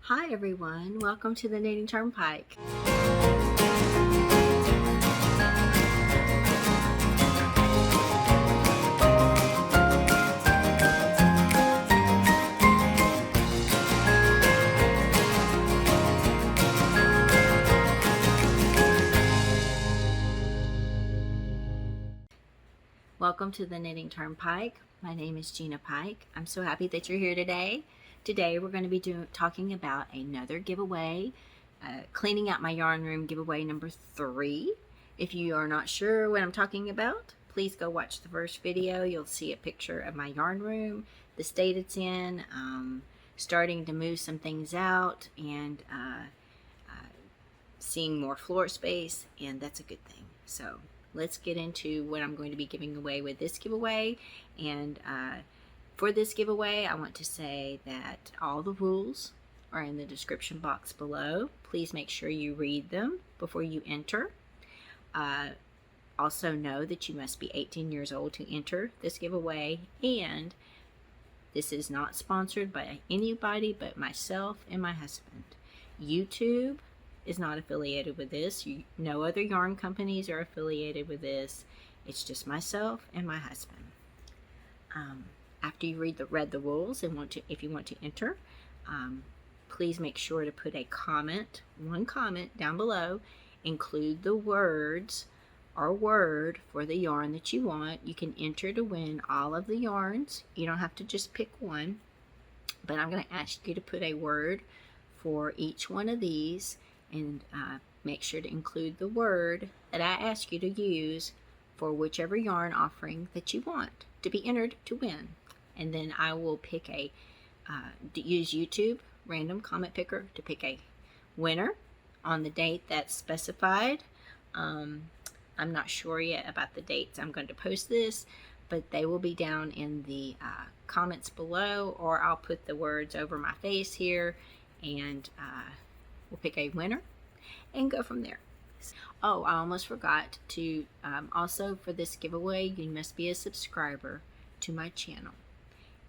Hi everyone, welcome to the Knitting TurnPike. Welcome to the Knitting TurnPike. My name is Gina Pike. I'm so happy that you're here today. Today we're going to be talking about another giveaway, cleaning out my yarn room giveaway number 3. If you are not sure what I'm talking about, please go watch the first video. You'll see a picture of my yarn room, the state it's in, starting to move some things out, and seeing more floor space, and that's a good thing. So let's get into what I'm going to be giving away with this giveaway. And for this giveaway, I want to say that all the rules are in the description box below. Please make sure you read them before you enter. Also know that you must be 18 years old to enter this giveaway, and this is not sponsored by anybody but myself and my husband. YouTube is not affiliated with this. No other yarn companies are affiliated with this. It's just myself and my husband. After you read the rules and if you want to enter, please make sure to put a comment, one comment down below. Include the words or word for the yarn that you want. You can enter to win all of the yarns. You don't have to just pick one, but I'm going to ask you to put a word for each one of these, and make sure to include the word that I ask you to use for whichever yarn offering that you want to be entered to win. And then I will pick use YouTube random comment picker to pick a winner on the date that's specified. I'm not sure yet about the dates I'm going to post this, but they will be down in the comments below, or I'll put the words over my face here, and we'll pick a winner and go from there. Oh, I almost forgot to also, for this giveaway, you must be a subscriber to my channel.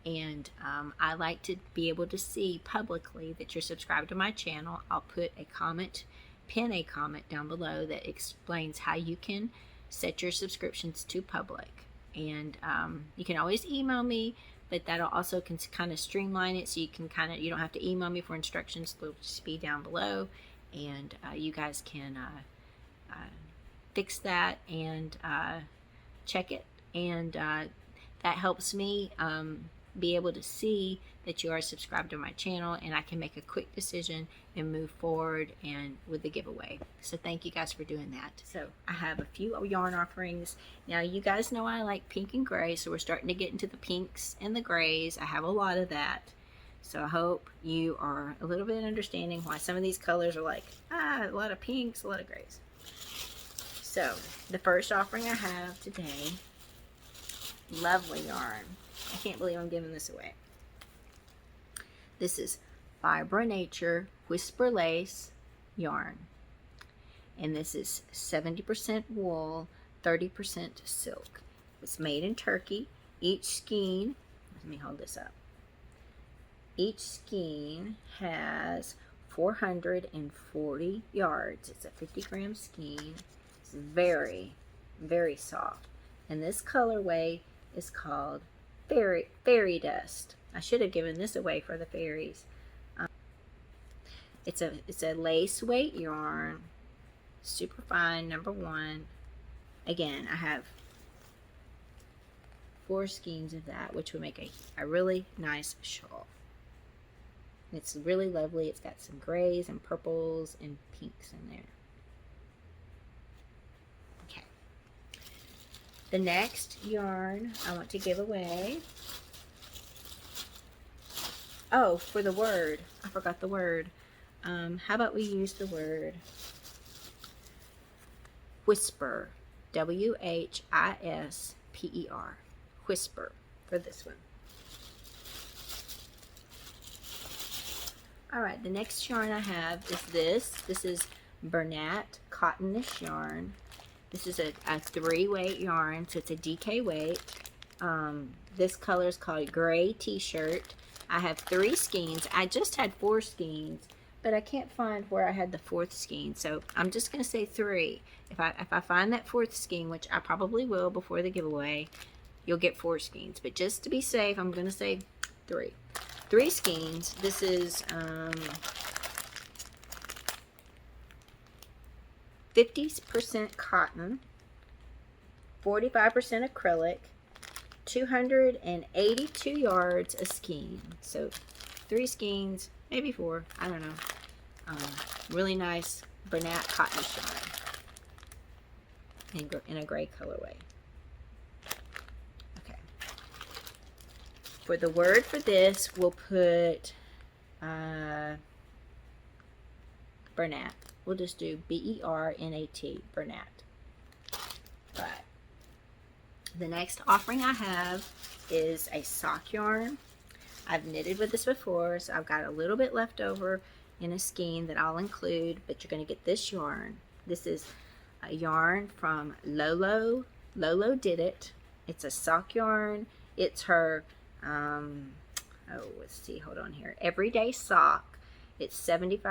And I like to be able to see publicly that you're subscribed to my channel. I'll put a comment, pin a comment down below that explains how you can set your subscriptions to public. And you can always email me, but that'll also can kind of streamline it, so you can you don't have to email me for instructions. They'll just be down below, and you guys can fix that and check it, and that helps me be able to see that you are subscribed to my channel, and I can make a quick decision and move forward and with the giveaway. So thank you guys for doing that. So I have a few yarn offerings. Now you guys know I like pink and gray, so we're starting to get into the pinks and the grays. I have a lot of that, so I hope you are a little bit understanding why some of these colors are like a lot of pinks, a lot of grays. So the first offering I have today, lovely yarn. I can't believe I'm giving this away. This is Fibre Nature Whisper Lace yarn, and this is 70% wool, 30% silk. It's made in Turkey. Each skein, let me hold this up. Each skein has 440 yards. It's a 50-gram skein. It's very, very soft, and this colorway is called Fairy Dust. I should have given this away for the fairies. It's a lace weight yarn, super fine, number 1. Again, I have 4 skeins of that, which will make a really nice shawl. It's really lovely. It's got some grays and purples and pinks in there. The next yarn I want to give away. Oh, for the word, I forgot the word. How about we use the word whisper, W-H-I-S-P-E-R, whisper, for this one. All right, the next yarn I have is this. This is Bernat Cotton yarn. This is a 3-weight yarn, so it's a DK weight. This color is called Gray T-shirt. I have 3 skeins. I just had 4 skeins, but I can't find where I had the 4th skein, so I'm just going to say 3. If I find that 4th skein, which I probably will before the giveaway, you'll get 4 skeins. But just to be safe, I'm going to say 3. 3 skeins. This is 50% cotton, 45% acrylic, 282 yards a skein. So 3 skeins, maybe 4, I don't know. Really nice Bernat Cotton yarn in a gray colorway. Okay. For the word for this, we'll put Bernat. We'll just do B-E-R-N-A-T, Bernat. Right. The next offering I have is a sock yarn. I've knitted with this before, so I've got a little bit left over in a skein that I'll include, but you're going to get this yarn. This is a yarn from Lolo. Lolo did it. It's a sock yarn. It's her, let's see, hold on here. Everyday sock. It's 75%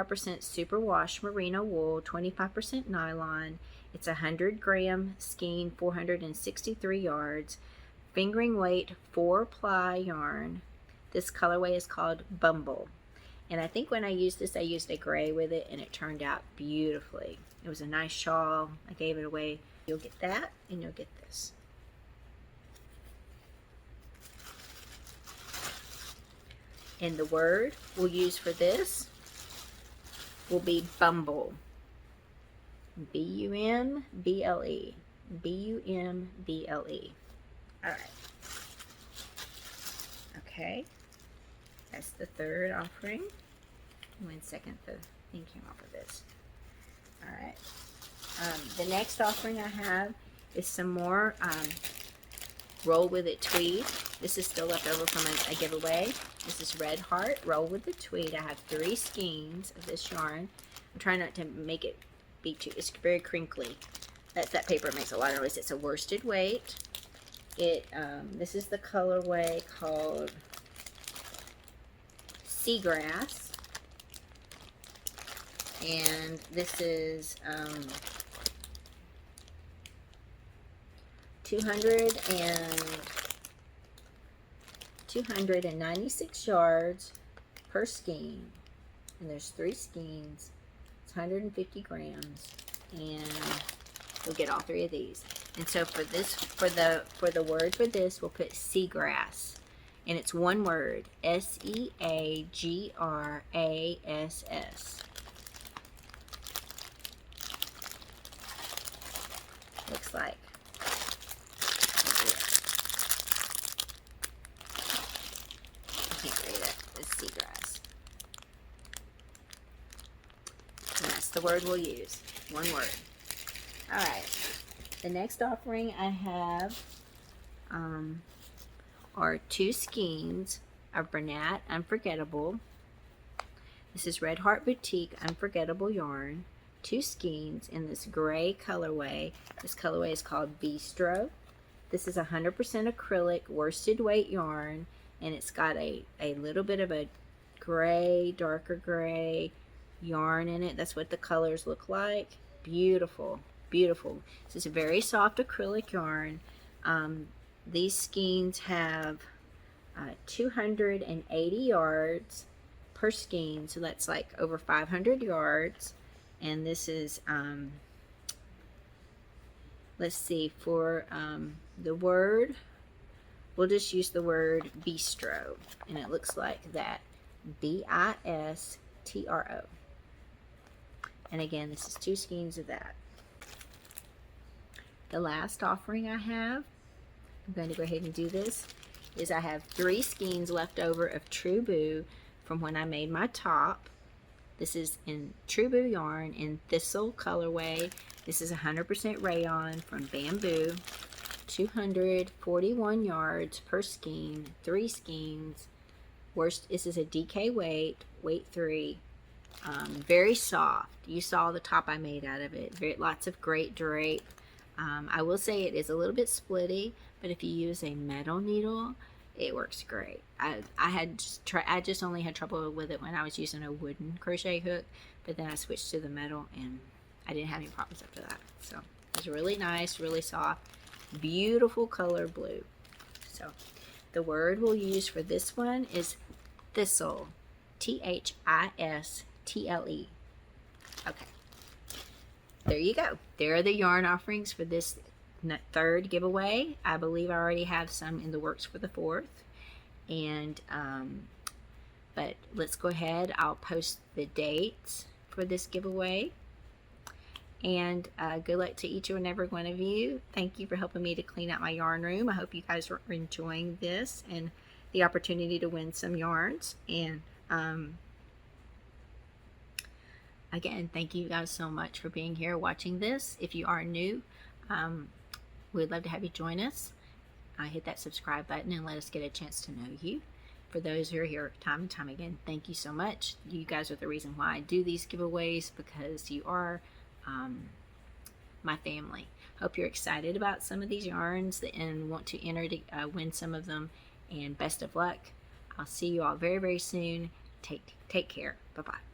superwash merino wool, 25% nylon. It's a 100-gram skein, 463 yards. Fingering weight, 4-ply yarn. This colorway is called Bumble. And I think when I used this, I used a gray with it, and it turned out beautifully. It was a nice shawl. I gave it away. You'll get that, and you'll get this. And the word we'll use for this will be Bumble. B-U-M-B-L-E. B-U-M-B-L-E. All right. Okay. That's the third offering. 1 second, the thing came off of this. All right. The next offering I have is some more Roll With It tweed. This is still left over from a giveaway. This is Red Heart Roll With It tweed. I have 3 skeins of this yarn. I'm trying not to make it be too, it's very crinkly. That paper makes a lot of noise. It's a worsted weight. This is the colorway called Seagrass. And this is 296 yards per skein, and there's 3 skeins. It's 150 grams, and you'll get all 3 of these. And so for this, for the word for this, we'll put seagrass, and it's one word: S-E-A-G-R-A-S-S. Looks like. I can't read it. It's seagrass. And that's the word we'll use. One word. Alright. The next offering I have are 2 skeins of Bernat Unforgettable. This is Red Heart Boutique Unforgettable yarn. 2 skeins in this gray colorway. This colorway is called Bistro. This is 100% acrylic worsted weight yarn, and it's got a little bit of a gray, darker gray yarn in it. That's what the colors look like. Beautiful, beautiful. This is a very soft acrylic yarn. These skeins have 280 yards per skein, so that's like over 500 yards. And this is, let's see, for the word, we'll just use the word bistro, and it looks like that, B-I-S-T-R-O. And again, this is 2 skeins of that. The last offering I have, I'm going to go ahead and do this, is I have 3 skeins left over of True Boo from when I made my top. This is in True Boo yarn in Thistle colorway. This is 100% rayon from Bamboo. 241 yards per skein, 3 skeins. This is a DK weight, weight 3. Very soft. You saw the top I made out of it. Lots of great drape. I will say it is a little bit splitty, but if you use a metal needle, It works great. I just only had trouble with it when I was using a wooden crochet hook, but then I switched to the metal and I didn't have any problems after that. So it's really nice, really soft, beautiful color blue. So the word we'll use for this one is thistle. Thistle. Okay. There you go. There are the yarn offerings for this third giveaway. I believe I already have some in the works for the fourth. And but let's go ahead. I'll post the dates for this giveaway. And good luck to each and every one of you. Thank you for helping me to clean out my yarn room. I hope you guys are enjoying this and the opportunity to win some yarns. And again, thank you guys so much for being here watching this. If you are new, we'd love to have you join us. Hit that subscribe button and let us get a chance to know you. For those who are here time and time again, thank you so much. You guys are the reason why I do these giveaways, because you are my family. Hope you're excited about some of these yarns and want to enter to win some of them. And best of luck. I'll see you all very, very soon. Take care. Bye-bye.